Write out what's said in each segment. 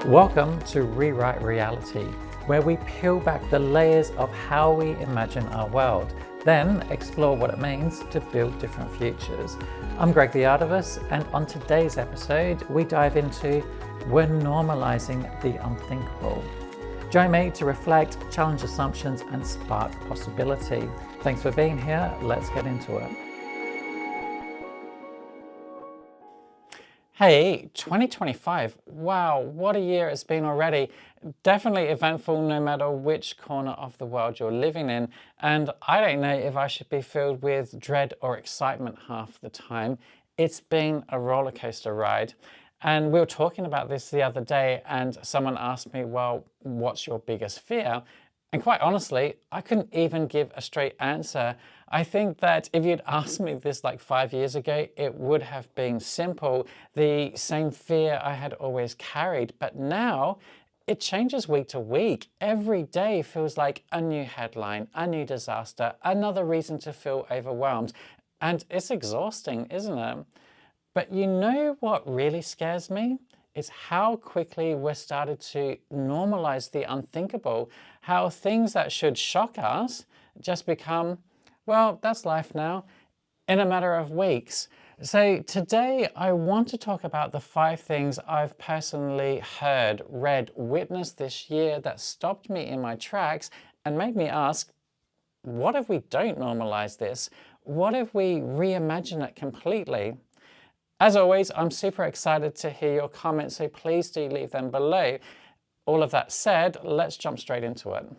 Welcome to Rewrite Reality, where we peel back the layers of how we imagine our world, then explore what it means to build different futures. I'm Gregg the Artivist, and on today's episode, we dive into We're Normalising the Unthinkable. Join me to reflect, challenge assumptions, and spark possibility. Thanks for being here. Let's get into it. Hey, 2025, wow, what a year it's been already. Definitely eventful no matter which corner of the world you're living in. And I don't know if I should be filled with dread or excitement half the time. It's been a roller coaster ride. And we were talking about this the other day and someone asked me, well, what's your biggest fear? And quite honestly, I couldn't even give a straight answer. I think that if you'd asked me this like 5 years ago, it would have been simple, the same fear I had always carried. But now it changes week to week. Every day feels like a new headline, a new disaster, another reason to feel overwhelmed. And it's exhausting, isn't it? But you know what really scares me? It's how quickly we're started to normalize the unthinkable, how things that should shock us just become, well, that's life now, in a matter of weeks. So today I want to talk about the 5 things I've personally heard, read, witnessed this year that stopped me in my tracks and made me ask, what if we don't normalize this? What if we reimagine it completely? As always, I'm super excited to hear your comments, so please do leave them below. All of that said, let's jump straight into it.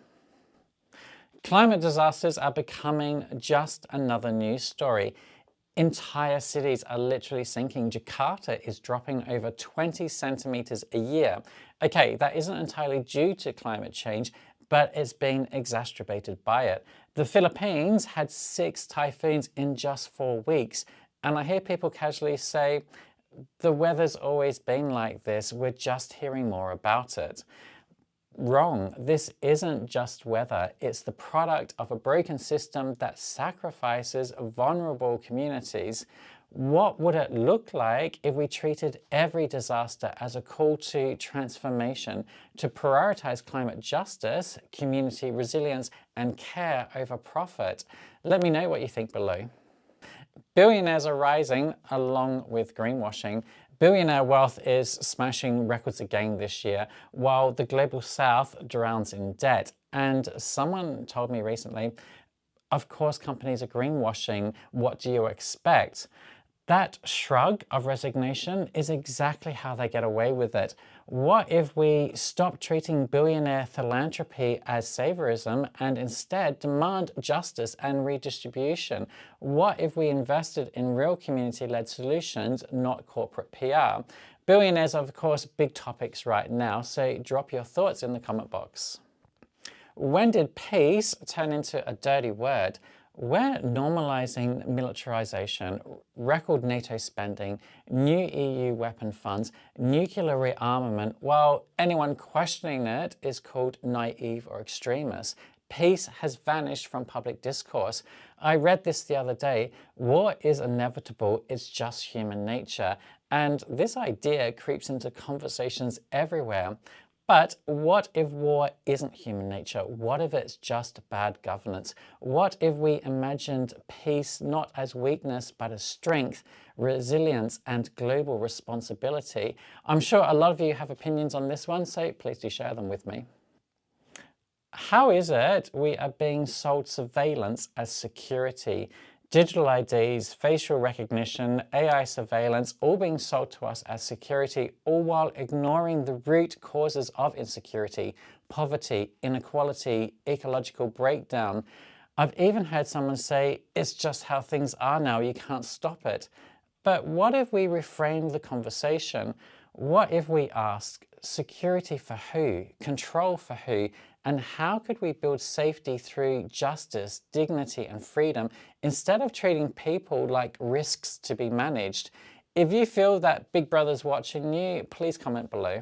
Climate disasters are becoming just another news story. Entire cities are literally sinking. Jakarta is dropping over 20 centimeters a year. Okay, that isn't entirely due to climate change, but it's been exacerbated by it. The Philippines had 6 typhoons in just 4 weeks. And I hear people casually say, the weather's always been like this, we're just hearing more about it. Wrong. This isn't just weather. It's the product of a broken system that sacrifices vulnerable communities. What would it look like if we treated every disaster as a call to transformation, to prioritize climate justice, community resilience, and care over profit? Let me know what you think below. Billionaires are rising along with greenwashing. Billionaire wealth is smashing records again this year, while the global south drowns in debt. And someone told me recently, of course companies are greenwashing, what do you expect? That shrug of resignation is exactly how they get away with it. What if we stop treating billionaire philanthropy as saviorism and instead demand justice and redistribution? What if we invested in real community-led solutions, not corporate PR? Billionaires are, of course, big topics right now, so drop your thoughts in the comment box. When did peace turn into a dirty word? We're normalising militarisation, record NATO spending, new EU weapon funds, nuclear rearmament, while anyone questioning it is called naive or extremist. Peace has vanished from public discourse. I read this the other day. War is inevitable, it's just human nature. And this idea creeps into conversations everywhere. But what if war isn't human nature? What if it's just bad governance? What if we imagined peace not as weakness, but as strength, resilience, and global responsibility? I'm sure a lot of you have opinions on this one, so please do share them with me. How is it we are being sold surveillance as security? Digital IDs, facial recognition, AI surveillance, all being sold to us as security, all while ignoring the root causes of insecurity, poverty, inequality, ecological breakdown. I've even heard someone say, it's just how things are now, you can't stop it. But what if we reframe the conversation? What if we ask, security for who? Control for who? And how could we build safety through justice, dignity, and freedom instead of treating people like risks to be managed? If you feel that Big Brother's watching you, please comment below.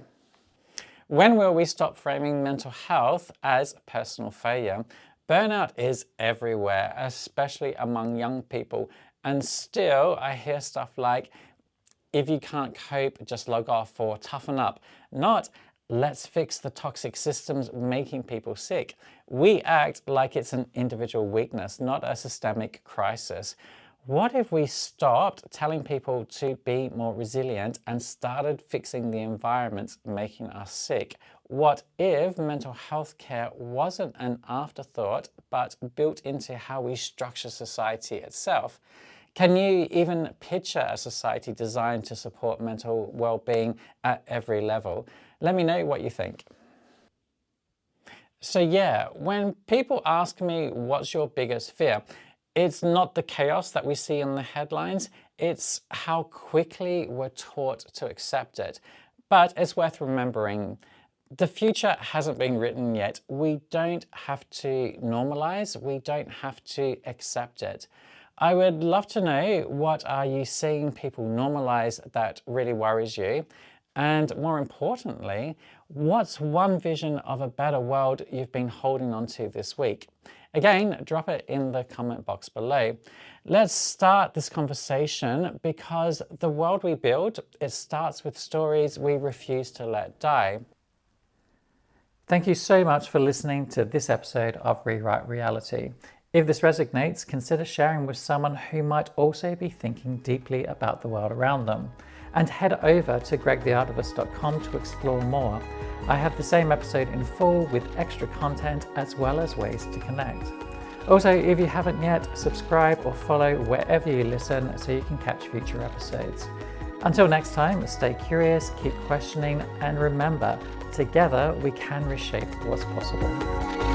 When will we stop framing mental health as personal failure? Burnout is everywhere, especially among young people. And still, I hear stuff like, if you can't cope, just log off, or toughen up. Not, let's fix the toxic systems making people sick. We act like it's an individual weakness, not a systemic crisis. What if we stopped telling people to be more resilient and started fixing the environments making us sick? What if mental health care wasn't an afterthought, but built into how we structure society itself? Can you even picture a society designed to support mental well-being at every level? Let me know what you think. So yeah, when people ask me what's your biggest fear, it's not the chaos that we see in the headlines, it's how quickly we're taught to accept it. But it's worth remembering, the future hasn't been written yet. We don't have to normalize, we don't have to accept it. I would love to know, what are you seeing people normalize that really worries you? And more importantly, what's one vision of a better world you've been holding on to this week? Again, drop it in the comment box below. Let's start this conversation, because the world we build, it starts with stories we refuse to let die. Thank you so much for listening to this episode of Rewrite Reality. If this resonates, consider sharing with someone who might also be thinking deeply about the world around them. And head over to greggtheartivist.com to explore more. I have the same episode in full with extra content as well as ways to connect. Also, if you haven't yet, subscribe or follow wherever you listen so you can catch future episodes. Until next time, stay curious, keep questioning, and remember, together we can reshape what's possible.